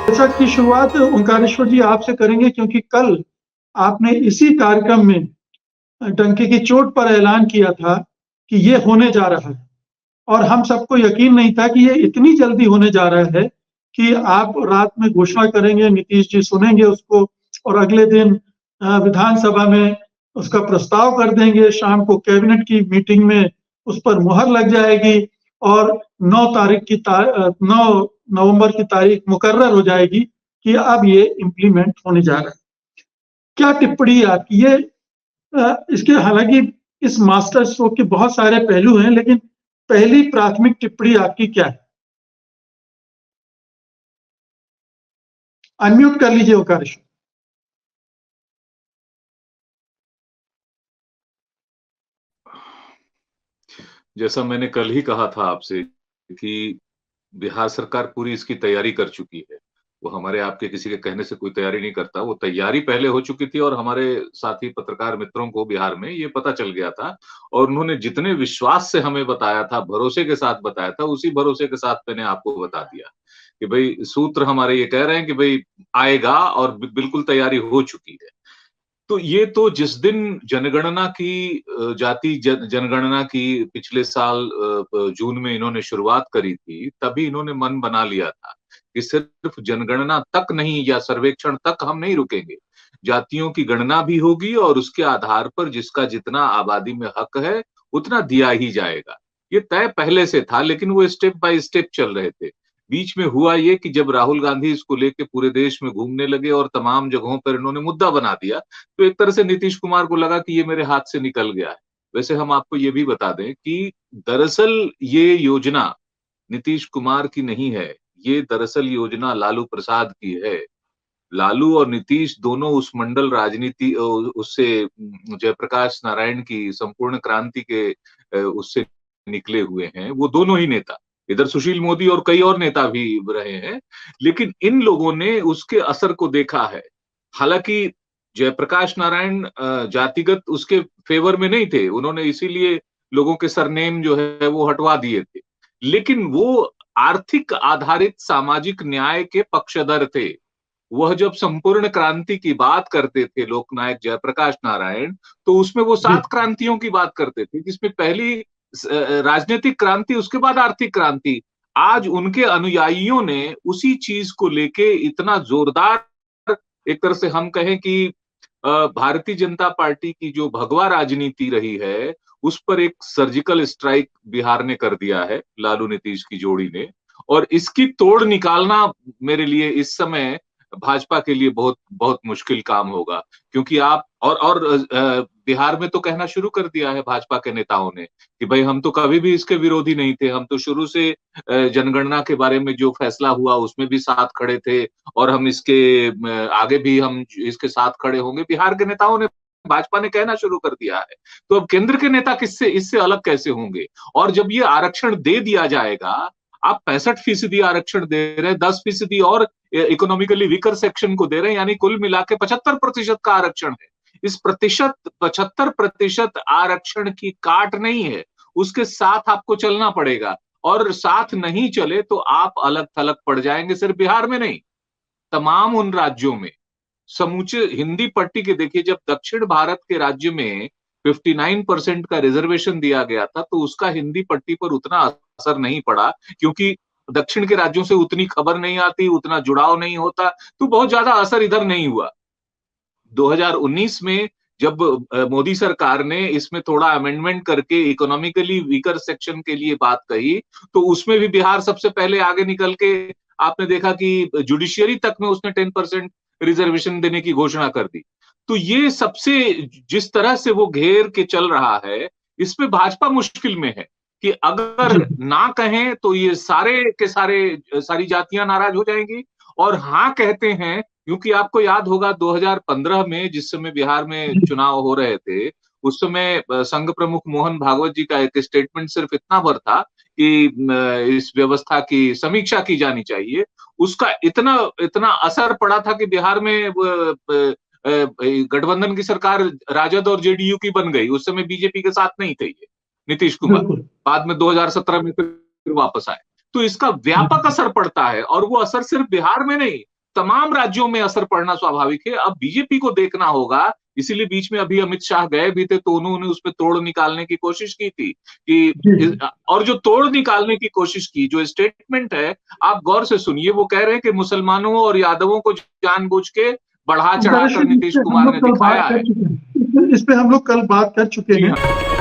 दशक की शुरुआत ओंकारेश्वर जी आपसे करेंगे क्योंकि कल आपने इसी कार्यक्रम में डंके की चोट पर ऐलान किया था कि ये होने जा रहा है और हम सबको यकीन नहीं था कि ये इतनी जल्दी होने जा रहा है कि आप रात में घोषणा करेंगे, नीतीश जी सुनेंगे उसको और अगले दिन विधानसभा में उसका प्रस्ताव कर देंगे, शाम को कैबिनेट की मीटिंग में उस पर मुहर लग जाएगी और 9 नवंबर की तारीख मुकर्रर हो जाएगी कि अब ये इम्प्लीमेंट होने जा रहा है। क्या टिप्पणी आपकी ये इसके हालांकि इस मास्टर स्ट्रोक के बहुत सारे पहलू हैं, लेकिन पहली प्राथमिक टिप्पणी आपकी क्या है? अनम्यूट कर लीजिए ओंकारेश्वर। जैसा मैंने कल ही कहा था आपसे कि बिहार सरकार पूरी इसकी तैयारी कर चुकी है। वो हमारे आपके किसी के कहने से कोई तैयारी नहीं करता। वो तैयारी पहले हो चुकी थी और हमारे साथी पत्रकार मित्रों को बिहार में ये पता चल गया था और उन्होंने जितने विश्वास से हमें बताया था, भरोसे के साथ बताया था, उसी भरोसे के साथ मैंने आपको बता दिया कि भई सूत्र हमारे ये कह रहे हैं कि भई आएगा और बिल्कुल तैयारी हो चुकी है। तो ये तो जिस दिन जनगणना की जाति जनगणना की पिछले साल जून में इन्होंने शुरुआत करी थी, तभी इन्होंने मन बना लिया था कि सिर्फ जनगणना तक नहीं या सर्वेक्षण तक हम नहीं रुकेंगे। जातियों की गणना भी होगी और उसके आधार पर जिसका जितना आबादी में हक है, उतना दिया ही जाएगा। ये तय पहले से था, लेकिन वो स्टेप बाय स्टेप चल रहे थे। बीच में हुआ ये कि जब राहुल गांधी इसको लेके पूरे देश में घूमने लगे और तमाम जगहों पर इन्होंने मुद्दा बना दिया, तो एक तरह से नीतीश कुमार को लगा कि ये मेरे हाथ से निकल गया है। वैसे हम आपको ये भी बता दें कि दरअसल ये योजना नीतीश कुमार की नहीं है, ये दरअसल योजना लालू प्रसाद की है। लालू और नीतीश दोनों उस मंडल राजनीति उससे जयप्रकाश नारायण की संपूर्ण क्रांति के उससे निकले हुए हैं। वो दोनों ही नेता, इधर सुशील मोदी और कई और नेता भी रहे हैं, लेकिन इन लोगों ने उसके असर को देखा है। हालांकि जयप्रकाश नारायण जातिगत उसके फेवर में नहीं थे, उन्होंने इसीलिए लोगों के सरनेम जो है वो हटवा दिए थे, लेकिन वो आर्थिक आधारित सामाजिक न्याय के पक्षधर थे। वह जब संपूर्ण क्रांति की बात करते थे लोकनायक जयप्रकाश नारायण, तो उसमें वो 7 क्रांतियों की बात करते थे, जिसमें पहली राजनीतिक क्रांति, उसके बाद आर्थिक क्रांति। आज उनके अनुयायियों ने उसी चीज को लेके इतना जोरदार, एक तरह से हम कहें कि भारतीय जनता पार्टी की जो भगवा राजनीति रही है, उस पर एक सर्जिकल स्ट्राइक बिहार ने कर दिया है, लालू नीतीश की जोड़ी ने। और इसकी तोड़ निकालना मेरे लिए इस समय भाजपा के लिए बहुत बहुत मुश्किल काम होगा, क्योंकि आप बिहार में तो कहना शुरू कर दिया है भाजपा के नेताओं ने कि भाई हम तो कभी भी इसके विरोधी नहीं थे, हम तो शुरू से जनगणना के बारे में जो फैसला हुआ उसमें भी साथ खड़े थे और हम इसके आगे भी हम इसके साथ खड़े होंगे। बिहार के नेताओं ने, भाजपा ने कहना शुरू कर दिया है। तो अब केंद्र के नेता किससे इससे अलग कैसे होंगे? और जब ये आरक्षण दे दिया जाएगा, आप 65% आरक्षण दे रहे हैं, 10% और इकोनॉमिकली वीकर सेक्शन को दे रहे हैं, यानी कुल मिला के 75% का आरक्षण है। इस 75% आरक्षण की काट नहीं है, उसके साथ आपको चलना पड़ेगा और साथ नहीं चले तो आप अलग थलग पड़ जाएंगे। सिर्फ बिहार में नहीं, तमाम उन राज्यों में समूचे हिंदी पट्टी के देखिए, जब दक्षिण भारत के राज्य में 59% का रिजर्वेशन दिया गया था, तो उसका हिंदी पट्टी पर उतना असर नहीं पड़ा, क्योंकि दक्षिण के राज्यों से उतनी खबर नहीं आती, उतना जुड़ाव नहीं होता, तो बहुत ज्यादा असर इधर नहीं हुआ। 2019 में जब मोदी सरकार ने इसमें थोड़ा अमेंडमेंट करके इकोनॉमिकली वीकर सेक्शन के लिए बात कही, तो उसमें भी बिहार सबसे पहले आगे निकल के, आपने देखा कि जुडिशियरी तक में उसने 10% रिजर्वेशन देने की घोषणा कर दी। तो ये सबसे, जिस तरह से वो घेर के चल रहा है, इसमें भाजपा मुश्किल में है कि अगर ना कहें तो ये सारे के सारे सारी जातियां नाराज हो जाएंगी, और हाँ कहते हैं, क्योंकि आपको याद होगा 2015 में जिस समय बिहार में चुनाव हो रहे थे, उस समय संघ प्रमुख मोहन भागवत जी का एक स्टेटमेंट सिर्फ इतना भर था कि इस व्यवस्था की समीक्षा की जानी चाहिए। उसका इतना इतना असर पड़ा था कि बिहार में गठबंधन की सरकार राजद और जेडीयू की बन गई। उस समय बीजेपी के साथ नहीं थे ये नीतीश कुमार, बाद में 2017 में फिर वापस आए। तो इसका व्यापक असर पड़ता है, और वो असर सिर्फ बिहार में नहीं, तमाम राज्यों में असर पड़ना स्वाभाविक है। अब बीजेपी को देखना होगा, इसीलिए बीच में अभी अमित शाह गए भी थे तो उन्होंने उसपे तोड़ निकालने की कोशिश की थी कि और जो तोड़ निकालने की कोशिश की, जो स्टेटमेंट है आप गौर से सुनिए, वो कह रहे हैं कि मुसलमानों और यादवों को जानबूझ के बढ़ा चढ़ा कर नीतीश कुमार ने दिखाया है। इस पे हम लोग कल बात कर चुके जी हैं। हाँ।